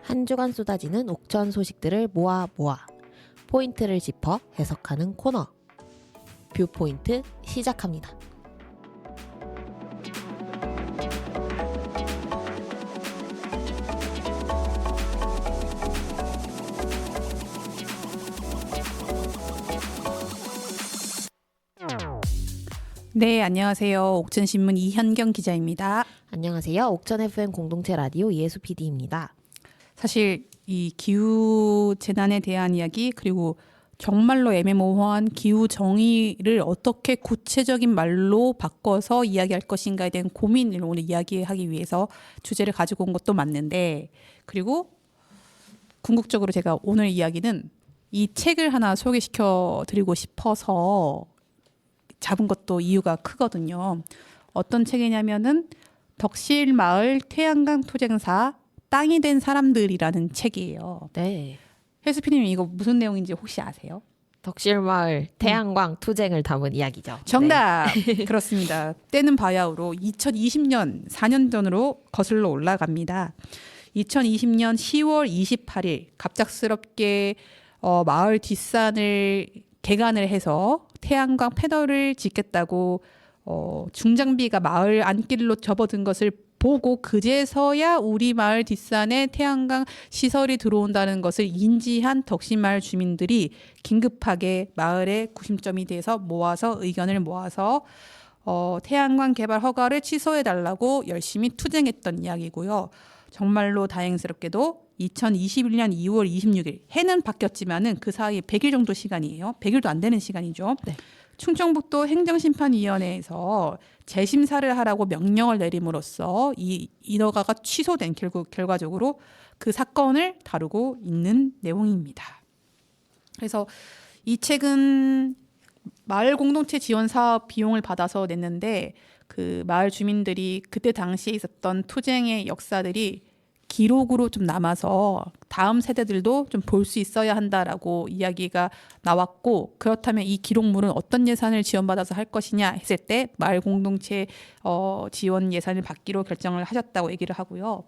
한 주간 쏟아지는 옥천 소식들을 모아 포인트를 짚어 해석하는 코너 뷰포인트 시작합니다. 네, 안녕하세요. 옥천신문 이현경 기자입니다. 안녕하세요. 옥천 FM 공동체 라디오 이혜수 PD입니다. 사실 이 기후 재난에 대한 이야기 그리고 정말로 애매모호한 기후 정의를 어떻게 구체적인 말로 바꿔서 이야기할 것인가에 대한 고민을 오늘 이야기하기 위해서 주제를 가지고 온 것도 맞는데, 그리고 궁극적으로 제가 오늘 이야기는 이 책을 하나 소개시켜 드리고 싶어서 잡은 것도 이유가 크거든요. 어떤 책이냐면은 덕실마을 태양광 투쟁사 땅이 된 사람들이라는 책이에요. 네. 혜수피님 이거 무슨 내용인지 혹시 아세요? 덕실마을 태양광 투쟁을 담은 이야기죠. 정답! 네. 그렇습니다. 때는 바야흐로 2020년 4년 전으로 거슬러 올라갑니다. 2020년 10월 28일 갑작스럽게 마을 뒷산을 개간을 해서 태양광 패널을 짓겠다고 중장비가 마을 안길로 접어든 것을 보고 그제서야 우리 마을 뒷산에 태양광 시설이 들어온다는 것을 인지한 덕신마을 주민들이 긴급하게 마을의 구심점이 돼서 모아서 의견을 모아서 태양광 개발 허가를 취소해달라고 열심히 투쟁했던 이야기고요. 정말로 다행스럽게도 2021년 2월 26일 해는 바뀌었지만은 그 사이 100일 정도 시간이에요. 100일도 안 되는 시간이죠. 네. 충청북도 행정심판위원회에서 재심사를 하라고 명령을 내림으로써 이 인허가가 취소된 결과적으로 그 사건을 다루고 있는 내용입니다. 그래서 이 책은 마을 공동체 지원 사업 비용을 받아서 냈는데 그 마을 주민들이 그때 당시에 있었던 투쟁의 역사들이 기록으로 좀 남아서 다음 세대들도 좀 볼 수 있어야 한다라고 이야기가 나왔고, 그렇다면 이 기록물은 어떤 예산을 지원받아서 할 것이냐 했을 때 마을 공동체 지원 예산을 받기로 결정을 하셨다고 얘기를 하고요.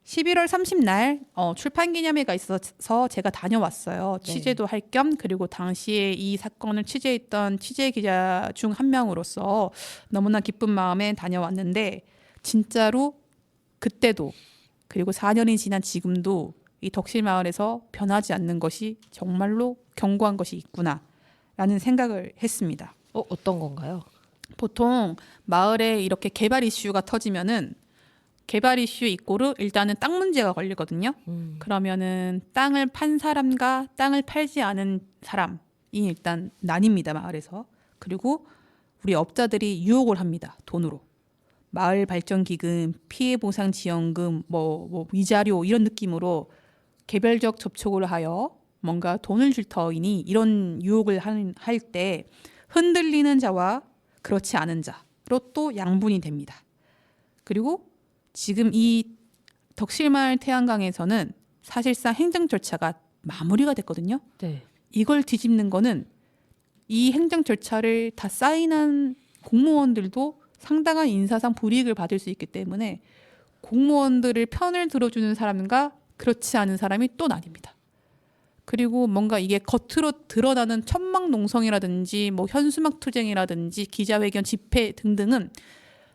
11월 30날 출판 기념회가 있어서 제가 다녀왔어요. 네. 취재도 할 겸, 그리고 당시에 이 사건을 취재했던 취재 기자 중 한 명으로서 너무나 기쁜 마음에 다녀왔는데, 진짜로 그때도 그리고 4년이 지난 지금도 이 덕실마을에서 변하지 않는 것이 정말로 견고한 것이 있구나라는 생각을 했습니다. 어떤 건가요? 보통 마을에 이렇게 개발 이슈가 터지면은 개발 이슈 이꼬르 일단은 땅 문제가 걸리거든요. 그러면은 땅을 판 사람과 땅을 팔지 않은 사람이 일단 나뉩니다, 마을에서. 그리고 우리 업자들이 유혹을 합니다, 돈으로. 마을 발전 기금, 피해 보상 지원금, 뭐 위자료 이런 느낌으로 개별적 접촉을 하여 뭔가 돈을 줄 터이니 이런 유혹을 할 때 흔들리는 자와 그렇지 않은 자로 또 양분이 됩니다. 그리고 지금 이 덕실마을 태양광에서는 사실상 행정 절차가 마무리가 됐거든요. 네. 이걸 뒤집는 거는 이 행정 절차를 다 사인한 공무원들도 상당한 인사상 불이익을 받을 수 있기 때문에 공무원들을 편을 들어주는 사람과 그렇지 않은 사람이 또 나뉩니다. 그리고 뭔가 이게 겉으로 드러나는 천막농성이라든지 뭐 현수막 투쟁이라든지 기자회견 집회 등등은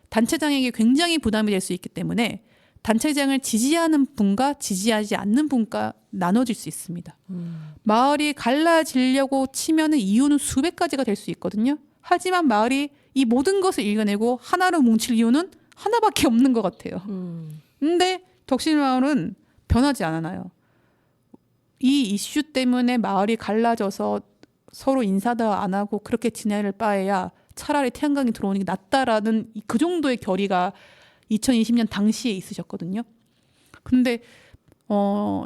단체장에게 굉장히 부담이 될 수 있기 때문에 단체장을 지지하는 분과 지지하지 않는 분과 나눠질 수 있습니다. 마을이 갈라지려고 치면은 이유는 수백 가지가 될 수 있거든요. 하지만 마을이 이 모든 것을 읽어내고 하나로 뭉칠 이유는 하나밖에 없는 것 같아요. 근데 덕실마을은 변하지 않아요. 이 이슈 때문에 마을이 갈라져서 서로 인사도 안 하고 그렇게 지낼 바에야 차라리 태양광이 들어오는 게 낫다라는 그 정도의 결의가 2020년 당시에 있으셨거든요. 근데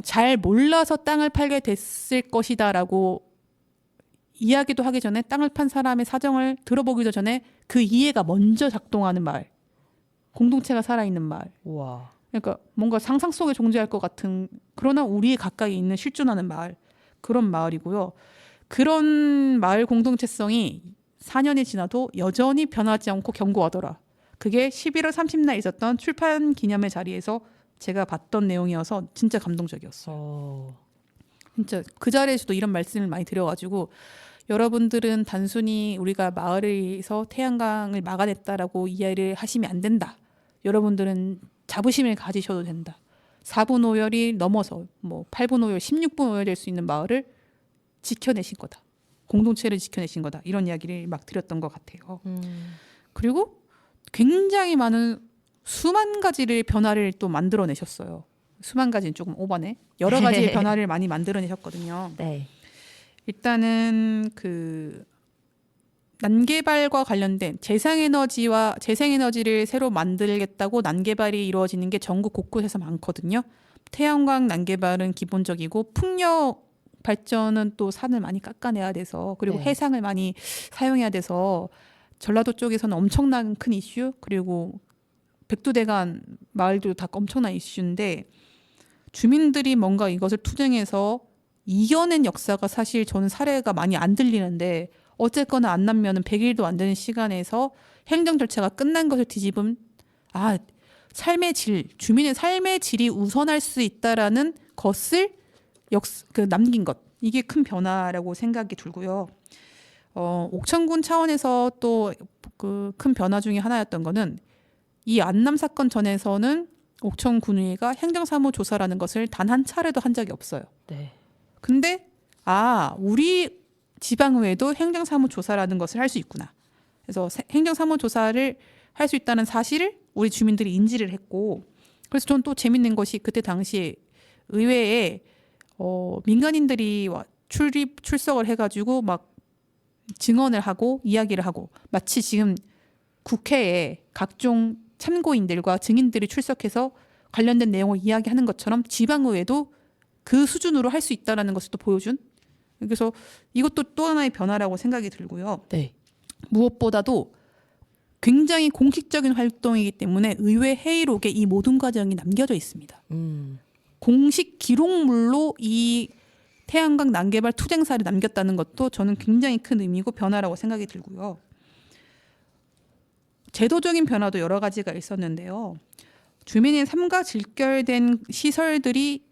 잘 몰라서 땅을 팔게 됐을 것이다라고 이야기도 하기 전에 땅을 판 사람의 사정을 들어보기도 전에 그 이해가 먼저 작동하는 마을, 공동체가 살아있는 마을. 와. 그러니까 뭔가 상상 속에 존재할 것 같은, 그러나 우리 가까이 있는 실존하는 마을, 그런 마을이고요. 그런 마을 공동체성이 4년이 지나도 여전히 변하지 않고 견고하더라. 그게 11월 30날 있었던 출판 기념회 자리에서 제가 봤던 내용이어서 진짜 감동적이었어요. 진짜 그 자리에서도 이런 말씀을 많이 드려가지고 여러분들은 단순히 우리가 마을에서 태양광을 막아냈다라고 이해를 하시면 안 된다. 여러분들은 자부심을 가지셔도 된다. 4분 오열이 넘어서 뭐 8분 오열, 16분 오열 될 수 있는 마을을 지켜내신 거다. 공동체를 지켜내신 거다. 이런 이야기를 막 드렸던 것 같아요. 그리고 굉장히 많은 수만 가지를 변화를 또 만들어내셨어요. 수만 가지는 조금 오버네. 여러 가지의 변화를 많이 만들어내셨거든요. 네. 일단은 그 난개발과 관련된 재생에너지를 새로 만들겠다고 난개발이 이루어지는 게 전국 곳곳에서 많거든요. 태양광 난개발은 기본적이고 풍력 발전은 또 산을 많이 깎아내야 돼서 그리고 네. 해상을 많이 사용해야 돼서 전라도 쪽에서는 엄청난 큰 이슈 그리고 백두대간 마을도 다 엄청난 이슈인데 주민들이 뭔가 이것을 투쟁해서 이겨낸 역사가 사실 저는 사례가 많이 안 들리는데 어쨌거나 안 나면은 100일도 안 되는 시간에서 행정 절차가 끝난 것을 뒤집은 삶의 질, 주민의 삶의 질이 우선할 수 있다라는 것을 남긴 것 이게 큰 변화라고 생각이 들고요. 옥천군 차원에서 또 그 큰 변화 중에 하나였던 거는 이 안남 사건 전에서는 옥천군의회가 행정사무조사라는 것을 단 한 차례도 한 적이 없어요. 네. 근데 우리 지방의회도 행정사무조사라는 것을 할 수 있구나. 그래서 행정사무조사를 할 수 있다는 사실을 우리 주민들이 인지를 했고 그래서 전 또 재밌는 것이 그때 당시에 의회에 민간인들이 출석을 해가지고 막 증언을 하고 이야기를 하고 마치 지금 국회에 각종 참고인들과 증인들이 출석해서 관련된 내용을 이야기하는 것처럼 지방의회도 그 수준으로 할 수 있다는 것을 또 보여준 그래서 이것도 또 하나의 변화라고 생각이 들고요. 네. 무엇보다도 굉장히 공식적인 활동이기 때문에 의회 회의록에 이 모든 과정이 남겨져 있습니다. 공식 기록물로 이 태양광 난개발 투쟁사를 남겼다는 것도 저는 굉장히 큰 의미고 변화라고 생각이 들고요. 제도적인 변화도 여러 가지가 있었는데요. 주민의 삶과 직결된 시설들이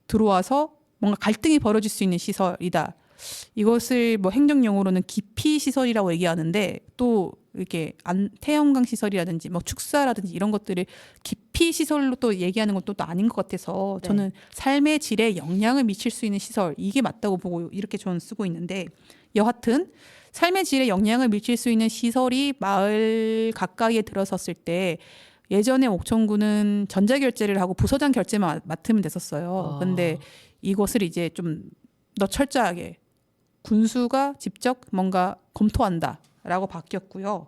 들어와서 뭔가 갈등이 벌어질 수 있는 시설이다. 이것을 뭐 행정용어로는 기피 시설이라고 얘기하는데 또 이렇게 태양광 시설이라든지 뭐 축사라든지 이런 것들을 기피 시설로 또 얘기하는 것도 또 아닌 것 같아서 네. 저는 삶의 질에 영향을 미칠 수 있는 시설 이게 맞다고 보고 이렇게 저는 쓰고 있는데 여하튼 삶의 질에 영향을 미칠 수 있는 시설이 마을 가까이에 들어섰을 때 예전에 옥천군은 전자결제를 하고 부서장 결제만 맡으면 됐었어요. 근데 이것을 이제 좀 더 철저하게 군수가 직접 뭔가 검토한다라고 바뀌었고요.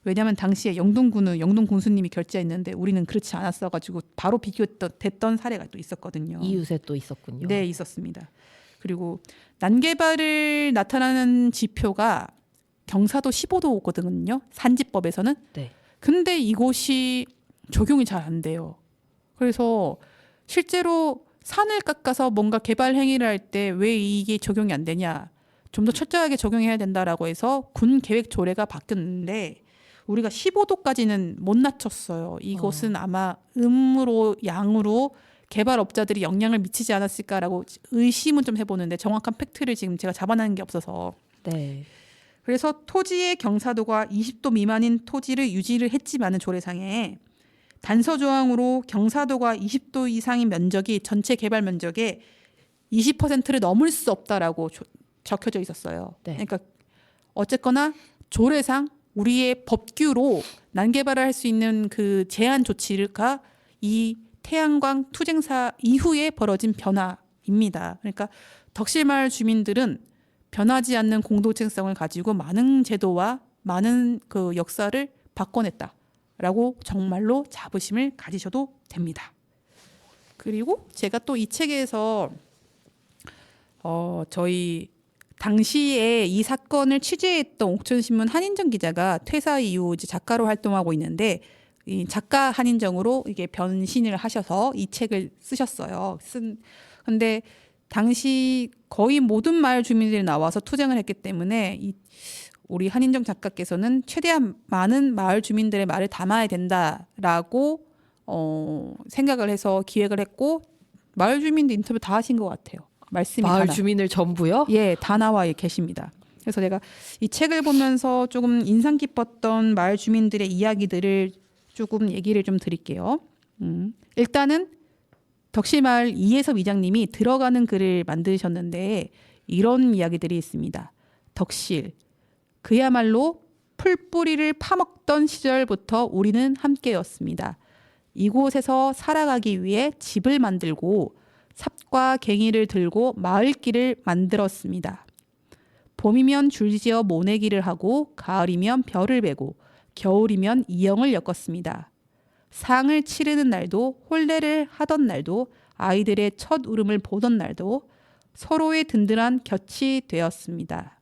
왜냐하면 당시에 영동 군수님이 결제했는데 우리는 그렇지 않았어가지고 바로 비교됐던 사례가 또 있었거든요. 이웃에 또 있었군요. 네, 있었습니다. 그리고 난개발을 나타나는 지표가 경사도 15도거든요. 산지법에서는. 네. 근데 이곳이 적용이 잘 안 돼요. 그래서 실제로 산을 깎아서 뭔가 개발 행위를 할 때 왜 이게 적용이 안 되냐. 좀 더 철저하게 적용해야 된다라고 해서 군 계획 조례가 바뀌었는데 우리가 15도까지는 못 낮췄어요. 이것은 아마 음으로 양으로 개발업자들이 영향을 미치지 않았을까라고 의심은 좀 해보는데 정확한 팩트를 지금 제가 잡아내는 게 없어서 네. 그래서 토지의 경사도가 20도 미만인 토지를 유지를 했지만은 조례상에 단서 조항으로 경사도가 20도 이상인 면적이 전체 개발 면적의 20%를 넘을 수 없다라고 적혀져 있었어요. 네. 그러니까 어쨌거나 조례상 우리의 법규로 난개발을 할 수 있는 그 제한 조치가 이 태양광 투쟁사 이후에 벌어진 변화입니다. 그러니까 덕실마을 주민들은 변하지 않는 공동체성을 가지고 많은 제도와 많은 그 역사를 바꿔냈다라고 정말로 자부심을 가지셔도 됩니다. 그리고 제가 또 이 책에서 저희 당시에 이 사건을 취재했던 옥천신문 한인정 기자가 퇴사 이후 이제 작가로 활동하고 있는데 이 작가 한인정으로 이게 변신을 하셔서 이 책을 쓰셨어요. 근데 당시 거의 모든 마을 주민들이 나와서 투쟁을 했기 때문에 우리 한인정 작가께서는 최대한 많은 마을 주민들의 말을 담아야 된다라고 생각을 해서 기획을 했고 마을 주민들 인터뷰 다 하신 것 같아요. 말씀이 마을 다 주민을 전부요? 예, 다 나와 계십니다. 그래서 제가 이 책을 보면서 조금 인상 깊었던 마을 주민들의 이야기들을 조금 얘기를 좀 드릴게요. 일단은 덕실마을 이혜섭 이장님이 들어가는 글을 만드셨는데 이런 이야기들이 있습니다. 덕실, 그야말로 풀뿌리를 파먹던 시절부터 우리는 함께였습니다. 이곳에서 살아가기 위해 집을 만들고 삽과 갱이를 들고 마을길을 만들었습니다. 봄이면 줄지어 모내기를 하고 가을이면 별을 베고 겨울이면 이영을 엮었습니다. 상을 치르는 날도 혼례를 하던 날도 아이들의 첫 울음을 보던 날도 서로의 든든한 곁이 되었습니다.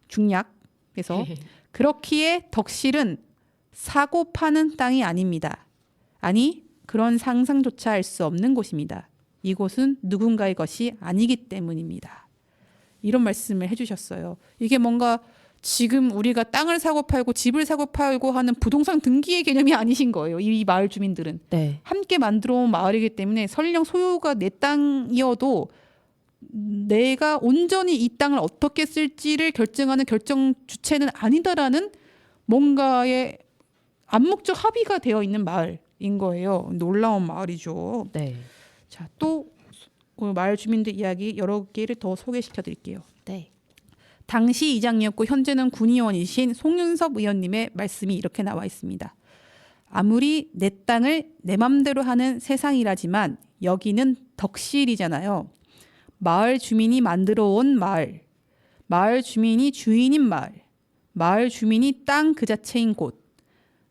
중략에서 그렇기에 덕실은 사고 파는 땅이 아닙니다. 아니 그런 상상조차 할 수 없는 곳입니다. 이곳은 누군가의 것이 아니기 때문입니다. 이런 말씀을 해주셨어요. 이게 뭔가 지금 우리가 땅을 사고 팔고 집을 사고 팔고 하는 부동산 등기의 개념이 아니신 거예요. 이 마을 주민들은. 네. 함께 만들어 온 마을이기 때문에 설령 소유가 내 땅이어도 내가 온전히 이 땅을 어떻게 쓸지를 결정하는 결정 주체는 아니다라는 뭔가의 암묵적 합의가 되어 있는 마을인 거예요. 놀라운 마을이죠. 네. 자, 또 마을 주민들 이야기 여러 개를 더 소개시켜 드릴게요. 네. 당시 이장이었고 현재는 군의원이신 송윤섭 의원님의 말씀이 이렇게 나와 있습니다. 아무리 내 땅을 내 맘대로 하는 세상이라지만 여기는 덕실이잖아요. 마을 주민이 만들어 온 마을, 마을 주민이 주인인 마을, 마을 주민이 땅 그 자체인 곳,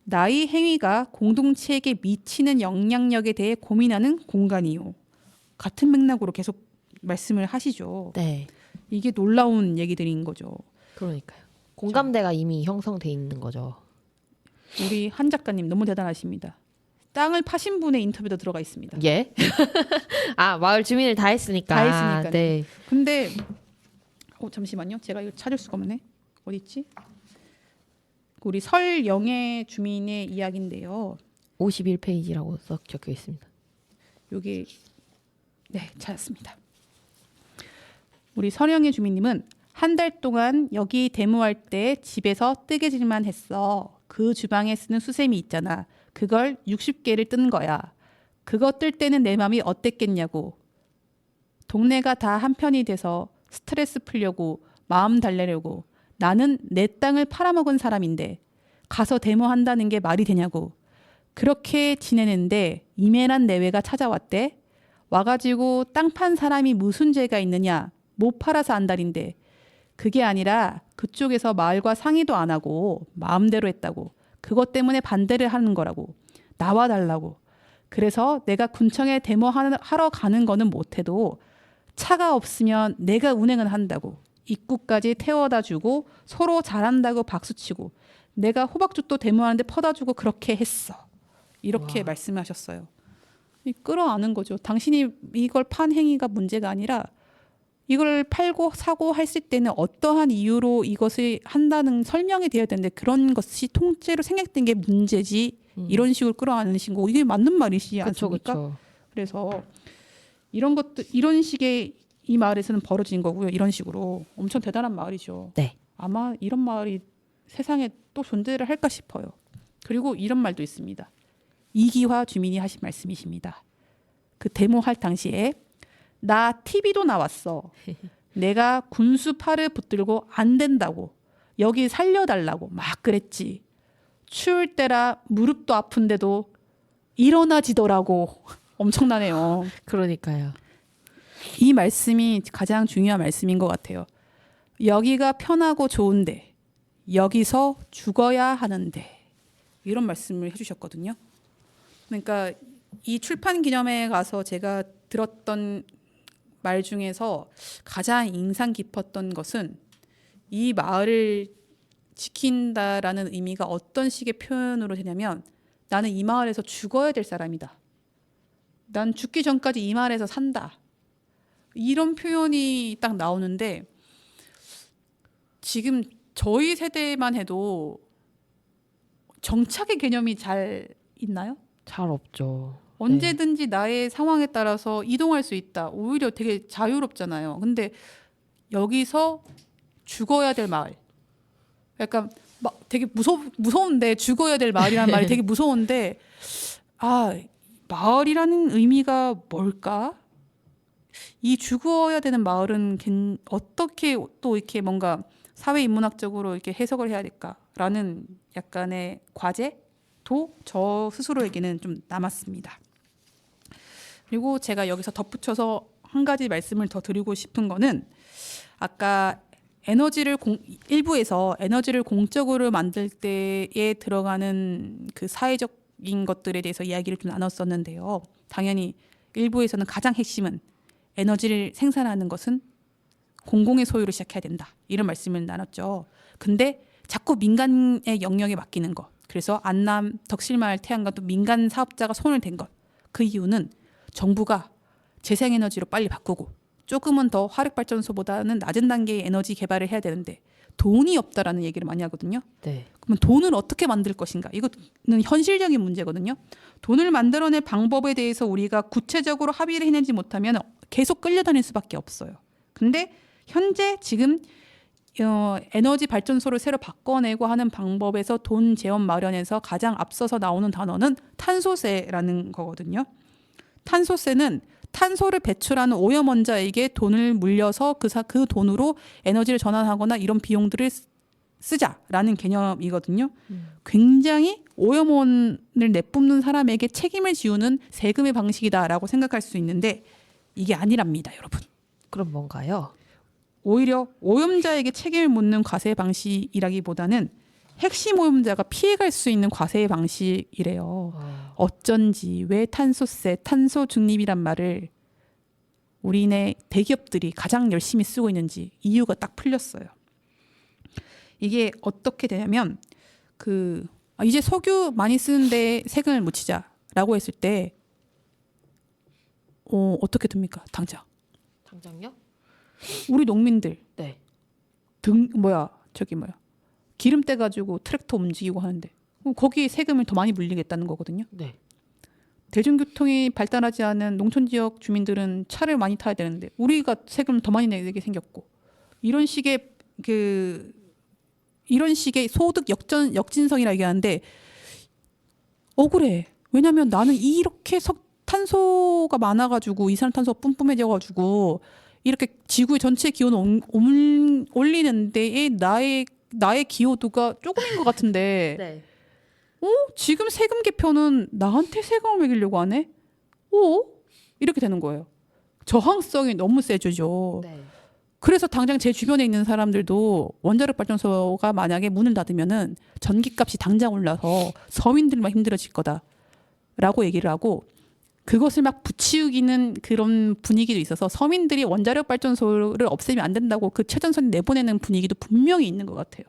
나의 행위가 공동체에게 미치는 영향력에 대해 고민하는 공간이요. 같은 맥락으로 계속 말씀을 하시죠. 네. 이게 놀라운 얘기들인 거죠. 그러니까요. 공감대가 이미 형성돼 있는 거죠. 우리 한 작가님 너무 대단하십니다. 땅을 파신 분의 인터뷰도 들어가 있습니다. 예? 아, 마을 주민을 다 했으니까. 다 했으니까요. 네. 근데 잠시만요. 제가 이거 찾을 수가 없네. 어디 있지? 우리 설영애 주민의 이야기인데요. 51페이지라고 써 적혀 있습니다. 여기 네, 찾았습니다. 우리 설영애 주민님은 한 달 동안 여기 데모할 때 집에서 뜨개질만 했어. 그 주방에 쓰는 수세미 있잖아. 그걸 60개를 뜬 거야. 그거 뜰 때는 내 마음이 어땠겠냐고. 동네가 다 한편이 돼서 스트레스 풀려고 마음 달래려고. 나는 내 땅을 팔아먹은 사람인데 가서 데모한다는 게 말이 되냐고. 그렇게 지내는데 이메란 내외가 찾아왔대. 와가지고 땅 판 사람이 무슨 죄가 있느냐. 못 팔아서 안달인데. 그게 아니라 그쪽에서 마을과 상의도 안 하고 마음대로 했다고. 그것 때문에 반대를 하는 거라고. 나와달라고. 그래서 내가 군청에 데모하러 가는 거는 못해도 차가 없으면 내가 운행은 한다고. 입구까지 태워다 주고 서로 잘한다고 박수치고 내가 호박죽도 데모하는데 퍼다 주고 그렇게 했어. 이렇게 와. 말씀하셨어요. 끌어안은 거죠. 당신이 이걸 판 행위가 문제가 아니라 이걸 팔고 사고 했을 때는 어떠한 이유로 이것을 한다는 설명이 되어야 되는데 그런 것이 통째로 생략된 게 문제지. 이런 식으로 끌어안으신 거고 이게 맞는 말이시지 않습니까? 그렇죠. 그래서 이런 것들 이런 식의 이 마을에서는 벌어진 거고요. 이런 식으로 엄청 대단한 마을이죠. 네. 아마 이런 마을이 세상에 또 존재를 할까 싶어요. 그리고 이런 말도 있습니다. 이기화 주민이 하신 말씀이십니다. 그 데모할 당시에 나 TV도 나왔어. 내가 군수 팔을 붙들고 안 된다고. 여기 살려달라고 막 그랬지. 추울 때라 무릎도 아픈데도 일어나지더라고. 엄청나네요. 그러니까요. 이 말씀이 가장 중요한 말씀인 것 같아요. 여기가 편하고 좋은데 여기서 죽어야 하는데 이런 말씀을 해주셨거든요. 그러니까 이 출판 기념회에 가서 제가 들었던 말 중에서 가장 인상 깊었던 것은 이 마을을 지킨다라는 의미가 어떤 식의 표현으로 되냐면 나는 이 마을에서 죽어야 될 사람이다. 난 죽기 전까지 이 마을에서 산다. 이런 표현이 딱 나오는데 지금 저희 세대만 해도 정착의 개념이 잘 있나요? 잘 없죠. 언제든지 나의 상황에 따라서 이동할 수 있다. 오히려 되게 자유롭잖아요. 근데 여기서 죽어야 될 마을. 약간 막 되게 무서운데 죽어야 될 마을이라는 말이 되게 무서운데 마을이라는 의미가 뭘까? 이 죽어야 되는 마을은 어떻게 또 이렇게 뭔가 사회 인문학적으로 이렇게 해석을 해야 될까라는 약간의 과제도 저 스스로에게는 좀 남았습니다. 그리고 제가 여기서 덧붙여서 한 가지 말씀을 더 드리고 싶은 거는 아까 일부에서 에너지를 공적으로 만들 때에 들어가는 그 사회적인 것들에 대해서 이야기를 좀 나눴었는데요. 당연히 일부에서는 가장 핵심은 에너지를 생산하는 것은 공공의 소유로 시작해야 된다. 이런 말씀을 나눴죠. 근데 자꾸 민간의 영역에 맡기는 것. 그래서 안남, 덕실마을, 태안과 또 민간 사업자가 손을 댄 것. 그 이유는 정부가 재생에너지로 빨리 바꾸고 조금은 더 화력발전소보다는 낮은 단계의 에너지 개발을 해야 되는데 돈이 없다라는 얘기를 많이 하거든요. 네. 그러면 돈을 어떻게 만들 것인가? 이거는 현실적인 문제거든요. 돈을 만들어낼 방법에 대해서 우리가 구체적으로 합의를 해내지 못하면 계속 끌려다닐 수밖에 없어요. 근데 현재 지금 에너지 발전소를 새로 바꿔내고 하는 방법에서 돈 재원 마련에서 가장 앞서서 나오는 단어는 탄소세라는 거거든요. 탄소세는 탄소를 배출하는 오염원자에게 돈을 물려서 그 돈으로 에너지를 전환하거나 이런 비용들을 쓰자라는 개념이거든요. 굉장히 오염원을 내뿜는 사람에게 책임을 지우는 세금의 방식이다라고 생각할 수 있는데 이게 아니랍니다, 여러분. 그럼 뭔가요? 오히려 오염자에게 책임을 묻는 과세 방식이라기보다는 핵심 오염자가 피해갈 수 있는 과세 방식이래요. 어쩐지 왜 탄소세, 탄소 중립이란 말을 우리네 대기업들이 가장 열심히 쓰고 있는지 이유가 딱 풀렸어요. 이게 어떻게 되냐면 이제 석유 많이 쓰는데 세금을 묻히자라고 했을 때 어떻게 됩니까? 당장요? 우리 농민들 네. 기름 떼가지고 트랙터 움직이고 하는데 거기에 세금을 더 많이 물리겠다는 거거든요. 네. 대중교통이 발달하지 않은 농촌 지역 주민들은 차를 많이 타야 되는데 우리가 세금을 더 많이 내게 생겼고 이런 식의 소득 역진성이라 얘기하는데 억울해. 왜냐하면 나는 이렇게 탄소가 많아가지고 이산화탄소가 뿜뿜해져가지고 이렇게 지구의 전체 기온을 올리는 데에 나의 기여도가 조금인 것 같은데 네. 지금 세금 개편은 나한테 세금을 매기려고 하네? 이렇게 되는 거예요. 저항성이 너무 세지죠. 네. 그래서 당장 제 주변에 있는 사람들도 원자력 발전소가 만약에 문을 닫으면은 전기값이 당장 올라서 서민들만 힘들어질 거다라고 얘기를 하고 그것을 막 부추기는 그런 분위기도 있어서 서민들이 원자력 발전소를 없애면 안 된다고 그 최전선에 내보내는 분위기도 분명히 있는 것 같아요.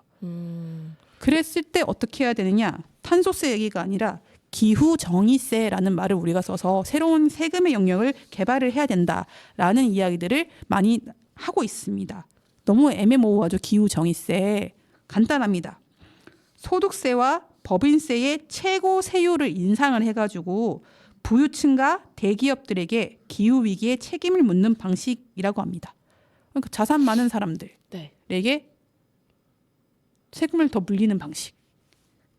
그랬을 때 어떻게 해야 되느냐? 탄소세 얘기가 아니라 기후정의세라는 말을 우리가 써서 새로운 세금의 영역을 개발을 해야 된다라는 이야기들을 많이 하고 있습니다. 너무 애매모호하죠. 기후정의세. 간단합니다. 소득세와 법인세의 최고 세율을 인상을 해가지고 부유층과 대기업들에게 기후위기에 책임을 묻는 방식이라고 합니다. 그러니까 자산 많은 사람들에게 네. 세금을 더 물리는 방식.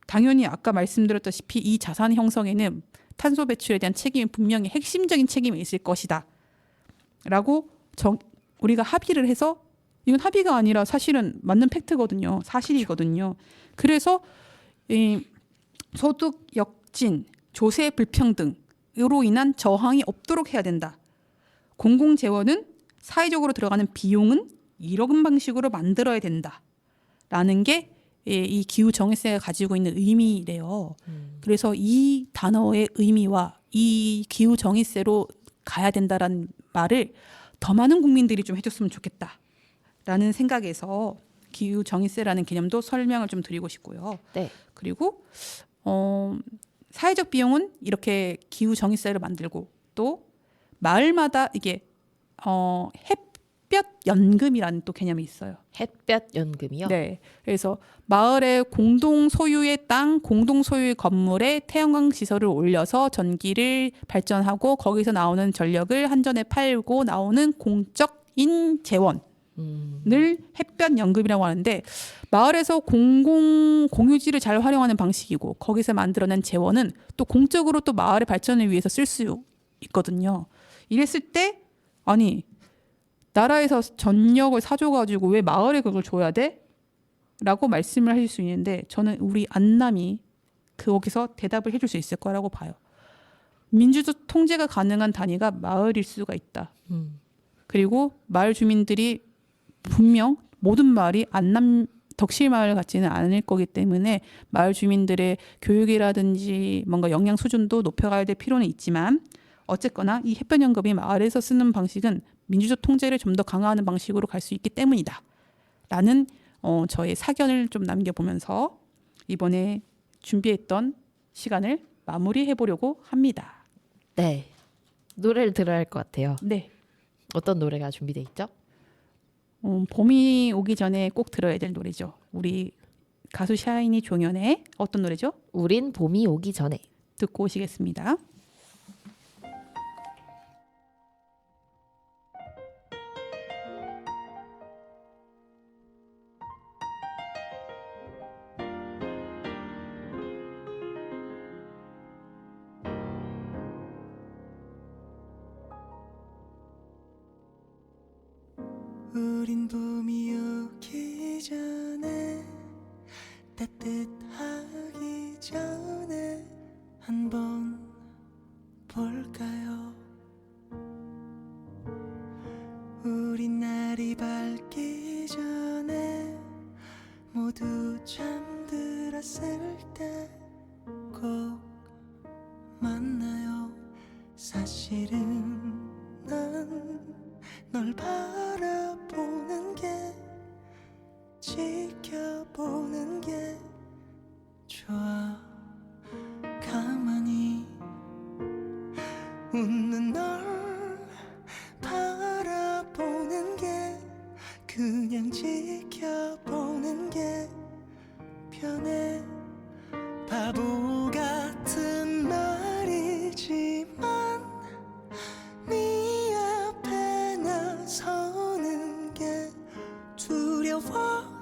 당연히 아까 말씀드렸다시피 이 자산 형성에는 탄소 배출에 대한 책임이 분명히 핵심적인 책임이 있을 것이다. 라고 우리가 합의를 해서 이건 합의가 아니라 사실은 맞는 팩트거든요. 사실이거든요. 그래서 이 소득 역진, 조세 불평등으로 인한 저항이 없도록 해야 된다. 공공재원은 사회적으로 들어가는 비용은 이런 방식으로 만들어야 된다. 라는 게 이 기후정의세가 가지고 있는 의미래요. 그래서 이 단어의 의미와 이 기후정의세로 가야 된다라는 말을 더 많은 국민들이 좀 해줬으면 좋겠다라는 생각에서 기후정의세라는 개념도 설명을 좀 드리고 싶고요. 네. 그리고 사회적 비용은 이렇게 기후정의세를 만들고 또 마을마다 이게 햇볕 연금이라는 또 개념이 있어요. 햇볕 연금이요? 네. 그래서 마을의 공동 소유의 땅, 공동 소유의 건물에 태양광 시설을 올려서 전기를 발전하고 거기서 나오는 전력을 한전에 팔고 나오는 공적인 재원을 햇볕 연금이라고 하는데, 마을에서 공유지를 잘 활용하는 방식이고 거기서 만들어낸 재원은 또 공적으로 또 마을의 발전을 위해서 쓸 수 있거든요. 이랬을 때 아니 나라에서 전력을 사줘가지고 왜 마을에 그걸 줘야 돼? 라고 말씀을 하실 수 있는데, 저는 우리 안남이 거기서 대답을 해줄 수 있을 거라고 봐요. 민주적 통제가 가능한 단위가 마을일 수가 있다. 그리고 마을 주민들이 분명 모든 마을이 안남 덕실마을 같지는 않을 거기 때문에 마을 주민들의 교육이라든지 뭔가 영양 수준도 높여가야 될 필요는 있지만, 어쨌거나 이 햇볕연금이 마을에서 쓰는 방식은 민주적 통제를 좀 더 강화하는 방식으로 갈 수 있기 때문이다 라는 저의 사견을 좀 남겨보면서 이번에 준비했던 시간을 마무리해 보려고 합니다. 네. 노래를 들어야 할 것 같아요. 네. 어떤 노래가 준비돼 있죠? 봄이 오기 전에 꼭 들어야 될 노래죠. 우리 가수 샤이니 종현의 어떤 노래죠? 우린 봄이 오기 전에. 듣고 오시겠습니다. 우린 봄이 오기 전에 따뜻하기 전에 한번 볼까요? 우린 날이 밝기 전에 모두 잠들었을 때 꼭 만나요. 사실은 난 널 바라보는 게, 지켜보는 게 좋아. 가만히 웃는 널 바라보는 게, 그냥 지켜보는 게 편해. 바보 같은 말이지만 네 앞에 나서는 게 두려워.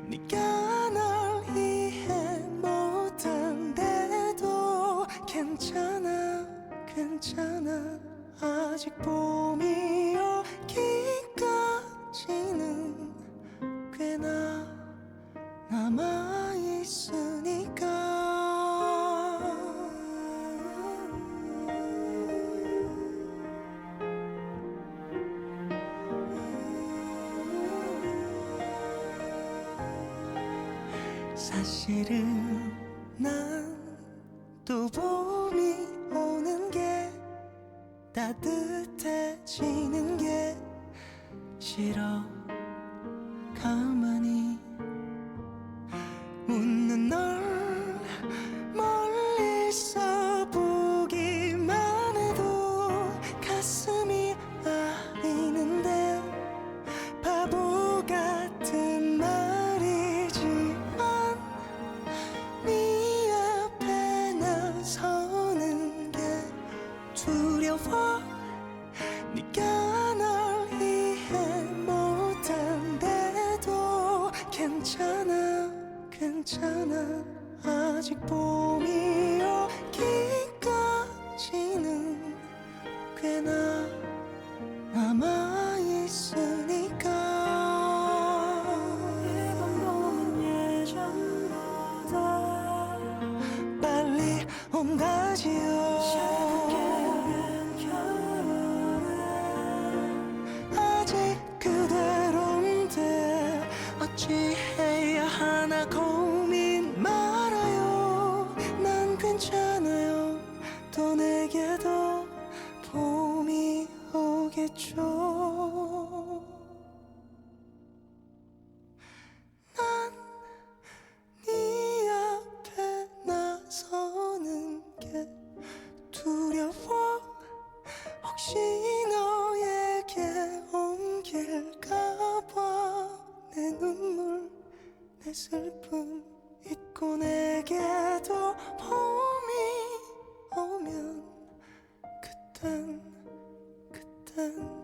네가 널 이해 못한데도 괜찮아, 괜찮아. 아직 봄이 오기까지는 꽤나 남아있으니까. 사실은 난 또 봄이 오는 게, 따뜻해지는 게 싫어. 가만히 웃는 널 멀리서 보기만 해도 가슴이 아리는데, 바보 같은 말이지만 네 앞에 나서는 게 두려워. 네가 널 이해 못한데도 괜찮아, 괜찮아. 아직 봄이 오기까지는 꽤나 남아있으니까. 이번 봄은 예전보다 빨리 온다지요. 아직 그대로인데 어찌해야 하나 고민 말아요. 난 괜찮아요. 또 내게도 봄이 오겠죠. 난 네 앞에 나서는 게 두려워. 혹시 너에게 온 게 내 슬픔 잊고 내게도 봄이 오면 그땐 그땐